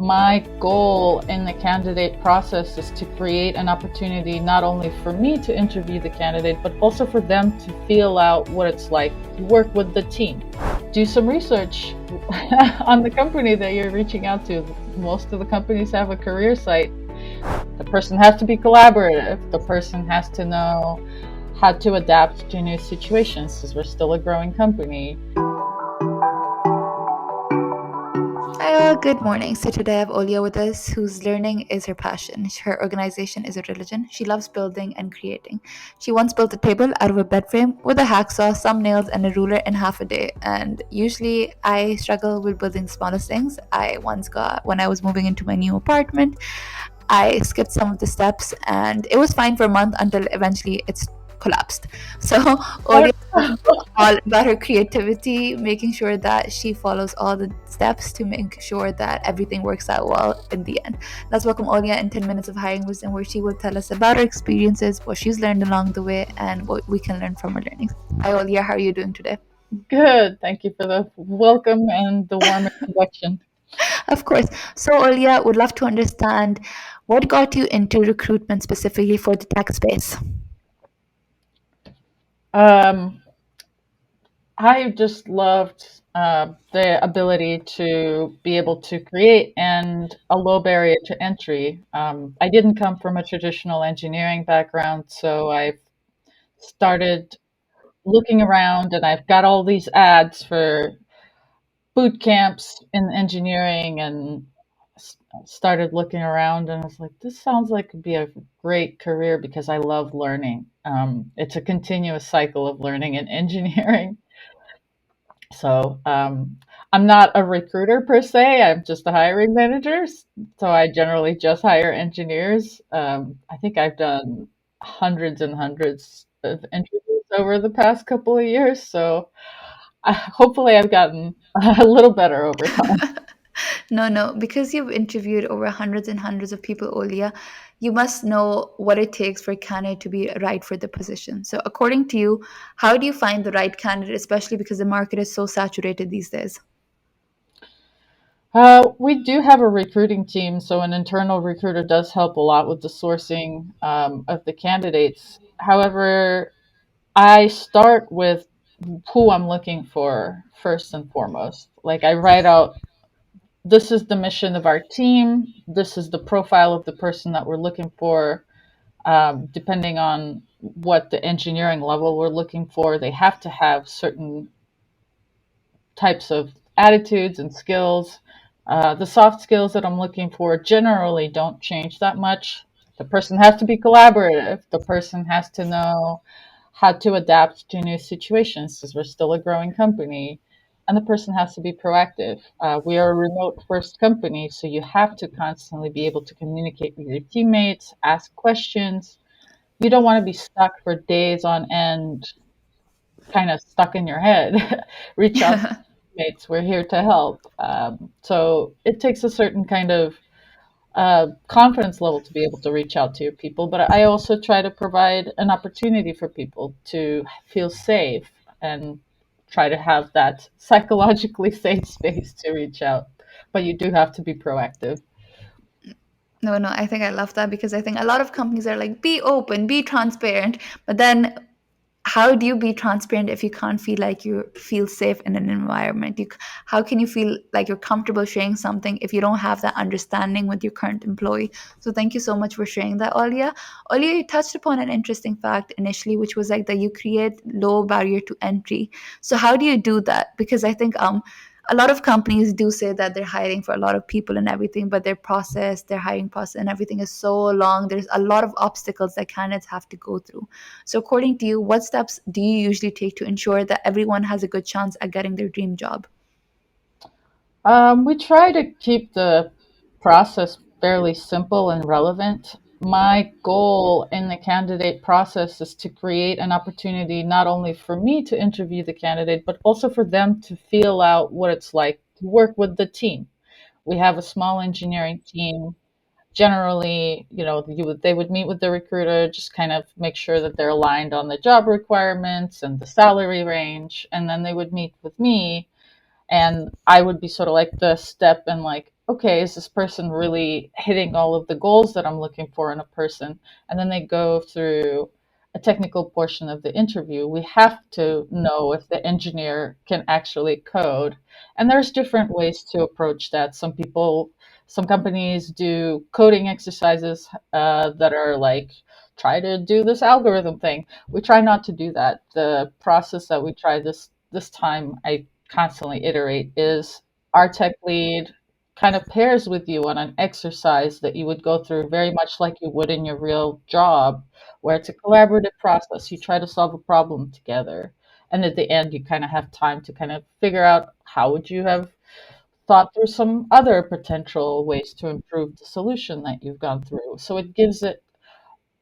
My goal in the candidate process is to create an opportunity not only for me to interview the candidate, but also for them to feel out what it's like to work with the team. Do some research on the company that you're reaching out to. Most of the companies have a career site. The person has to be collaborative. The person has to know how to adapt to new situations because we're still a growing company. Hi all, good morning. So today I have Olya with us, whose learning is her passion. Her organization is a religion. She loves building and creating. She once built a table out of a bed frame with a hacksaw, some nails, and a ruler in half a day. And usually I struggle with building the smallest things. I once got, when I was moving into my new apartment, I skipped some of the steps and it was fine for a month until eventually it's collapsed. So Olya all about her creativity, making sure that she follows all the steps to make sure that everything works out well in the end. Let's welcome Olya in 10 minutes of hiring wisdom, where she will tell us about her experiences, what she's learned along the way, and what we can learn from her learnings. Hi Olya, how are you doing today? Good. Thank you for the welcome and the warm introduction. Of course. So Olya, would love to understand what got you into recruitment specifically for the tech space. Um, I just loved the ability to be able to create and a low barrier to entry. I didn't come from a traditional engineering background, so I started looking around and I've got all these ads for boot camps in engineering and started looking around and I was like, this sounds like it'd be a great career because I love learning. It's a continuous cycle of learning in engineering. So I'm not a recruiter per se. I'm just a hiring manager. So I generally just hire engineers. I think I've done hundreds and hundreds of interviews over the past couple of years. So hopefully I've gotten a little better over time. No, because you've interviewed over hundreds and hundreds of people, Olya, you must know what it takes for a candidate to be right for the position. So, according to you, how do you find the right candidate, especially because the market is so saturated these days? We do have a recruiting team, so an internal recruiter does help a lot with the sourcing of the candidates. However, I start with who I'm looking for first and foremost. Like I write out, this is the mission of our team. This is the profile of the person that we're looking for. Depending on what the engineering level we're looking for, they have to have certain types of attitudes and skills. The soft skills that I'm looking for generally don't change that much. The person has to be collaborative. The person has to know how to adapt to new situations because we're still a growing company. And the person has to be proactive. We are a remote first company, so you have to constantly be able to communicate with your teammates, ask questions. You don't want to be stuck for days on end, kind of stuck in your head. Reach out to teammates. We're here to help. So it takes a certain kind of confidence level to be able to reach out to your people. But I also try to provide an opportunity for people to feel safe and try to have that psychologically safe space to reach out. But you do have to be proactive. No, I think I love that because I think a lot of companies are like, be open, be transparent. But then how do you be transparent if you can't feel like you feel safe in an environment? How can you feel like you're comfortable sharing something if you don't have that understanding with your current employee? So thank you so much for sharing that, Olya. Olya, you touched upon an interesting fact initially, which was like that you create low barrier to entry. So how do you do that? Because I think a lot of companies do say that they're hiring for a lot of people and everything, but their hiring process and everything is so long. There's a lot of obstacles that candidates have to go through. So, according to you, what steps do you usually take to ensure that everyone has a good chance at getting their dream job? We try to keep the process fairly simple and relevant. My goal in the candidate process is to create an opportunity not only for me to interview the candidate, but also for them to feel out what it's like to work with the team. We have a small engineering team. Generally, they would meet with the recruiter, just kind of make sure that they're aligned on the job requirements and the salary range, and then they would meet with me and I would be sort of like the step and like, okay, is this person really hitting all of the goals that I'm looking for in a person? And then they go through a technical portion of the interview. We have to know if the engineer can actually code. And there's different ways to approach that. Some companies do coding exercises that are like, try to do this algorithm thing. We try not to do that. The process that we try this time, I constantly iterate, is our tech lead kind of pairs with you on an exercise that you would go through very much like you would in your real job, where it's a collaborative process. You try to solve a problem together. And at the end, you kind of have time to kind of figure out how would you have thought through some other potential ways to improve the solution that you've gone through. So it gives it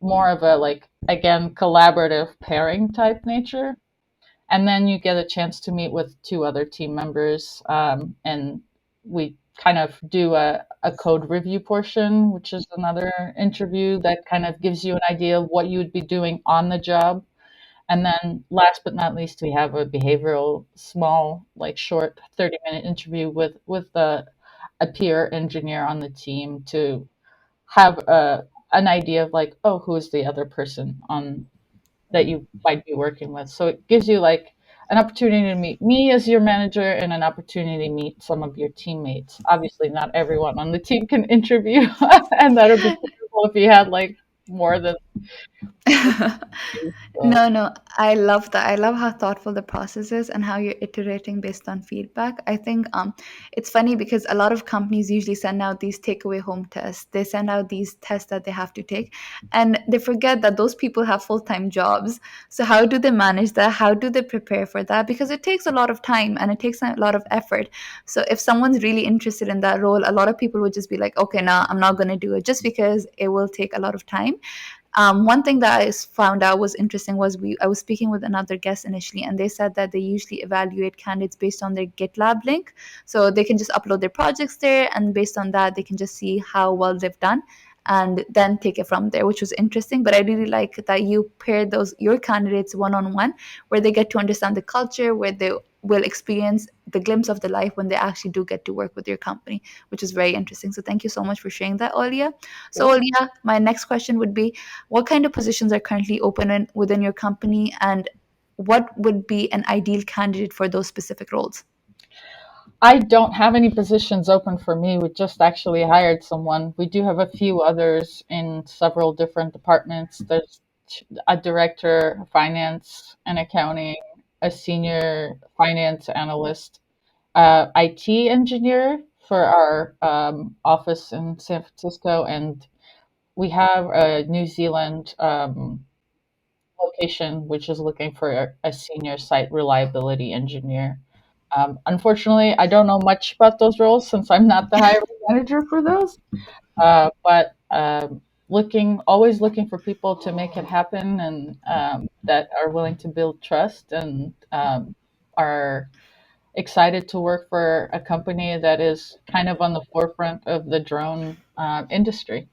more of a, like, again, collaborative pairing type nature. And then you get a chance to meet with two other team members, and we kind of do a code review portion, which is another interview that kind of gives you an idea of what you would be doing on the job. And then last but not least, we have a behavioral, small, like short 30-minute interview with a peer engineer on the team to have an idea of, like, oh, who is the other person on that you might be working with. So it gives you like an opportunity to meet me as your manager and an opportunity to meet some of your teammates. Obviously, not everyone on the team can interview, and that would be terrible if you had like more than two. So. No, no, I love that. I love how thoughtful the process is and how you're iterating based on feedback. I think it's funny because a lot of companies usually send out these takeaway home tests. They send out these tests that they have to take, and they forget that those people have full-time jobs. So how do they manage that? How do they prepare for that? Because it takes a lot of time and it takes a lot of effort. So if someone's really interested in that role, a lot of people would just be like, okay, no, I'm not going to do it just because it will take a lot of time. One thing that found out was interesting was I was speaking with another guest initially, and they said that they usually evaluate candidates based on their GitLab link, so they can just upload their projects there, and based on that, they can just see how well they've done, and then take it from there, which was interesting. But I really like that you pair those your candidates one on one, where they get to understand the culture, where they will experience the glimpse of the life when they actually do get to work with your company, which is very interesting. So thank you so much for sharing that, Olya. So Olya, my next question would be, what kind of positions are currently open within your company, and what would be an ideal candidate for those specific roles? I don't have any positions open for me. We just actually hired someone. We do have a few others in several different departments. There's a director of finance and accounting, a senior finance analyst, IT engineer for our office in San Francisco, and we have a New Zealand location which is looking for a senior site reliability engineer. Unfortunately, I don't know much about those roles since I'm not the hiring manager for those. But always looking for people to make it happen, and that are willing to build trust, and are excited to work for a company that is kind of on the forefront of the drone industry.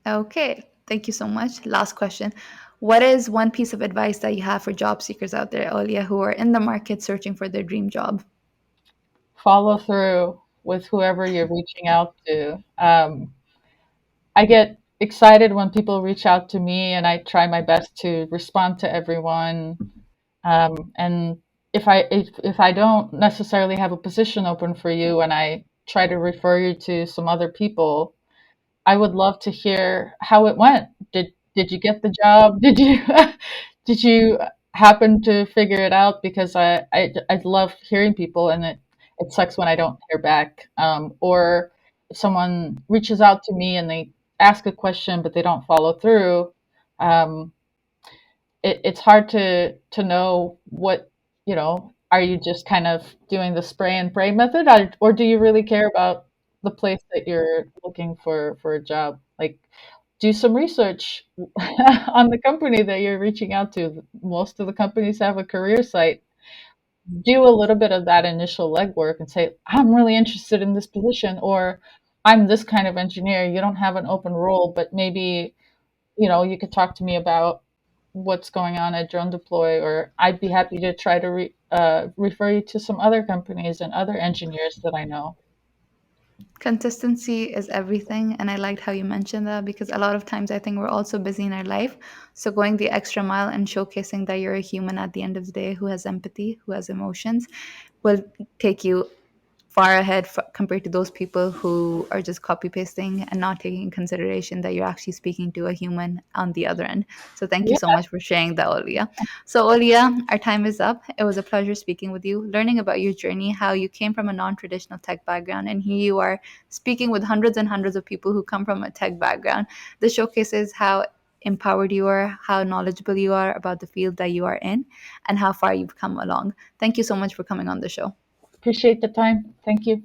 Okay, thank you so much. Last question. What is one piece of advice that you have for job seekers out there, Olya, who are in the market searching for their dream job? Follow through with whoever you're reaching out to. I get excited when people reach out to me, and I try my best to respond to everyone. And if I don't necessarily have a position open for you, and I try to refer you to some other people, I would love to hear how it went. Did you get the job? Did you did you happen to figure it out? Because I love hearing people, and it sucks when I don't hear back. Or if someone reaches out to me and they ask a question but they don't follow through, um, it's hard to know what, are you just kind of doing the spray and pray method, or do you really care about the place that you're looking for a job? Like, do some research on the company that you're reaching out to. Most of the companies have a career site. Do a little bit of that initial legwork and say, I'm really interested in this position, or I'm this kind of engineer. You don't have an open role, but maybe, you could talk to me about what's going on at DroneDeploy, or I'd be happy to try to refer you to some other companies and other engineers that I know. Consistency is everything. And I liked how you mentioned that because a lot of times I think we're also busy in our life. So going the extra mile and showcasing that you're a human at the end of the day who has empathy, who has emotions, will take you far ahead compared to those people who are just copy pasting and not taking in consideration that you're actually speaking to a human on the other end. So thank you Yeah, so much for sharing that, Olya. So Olya, our time is up. It was a pleasure speaking with you, learning about your journey, how you came from a non-traditional tech background, and here you are speaking with hundreds and hundreds of people who come from a tech background. This showcases how empowered you are, how knowledgeable you are about the field that you are in, and how far you've come along. Thank you so much for coming on the show. appreciate the time. Thank you.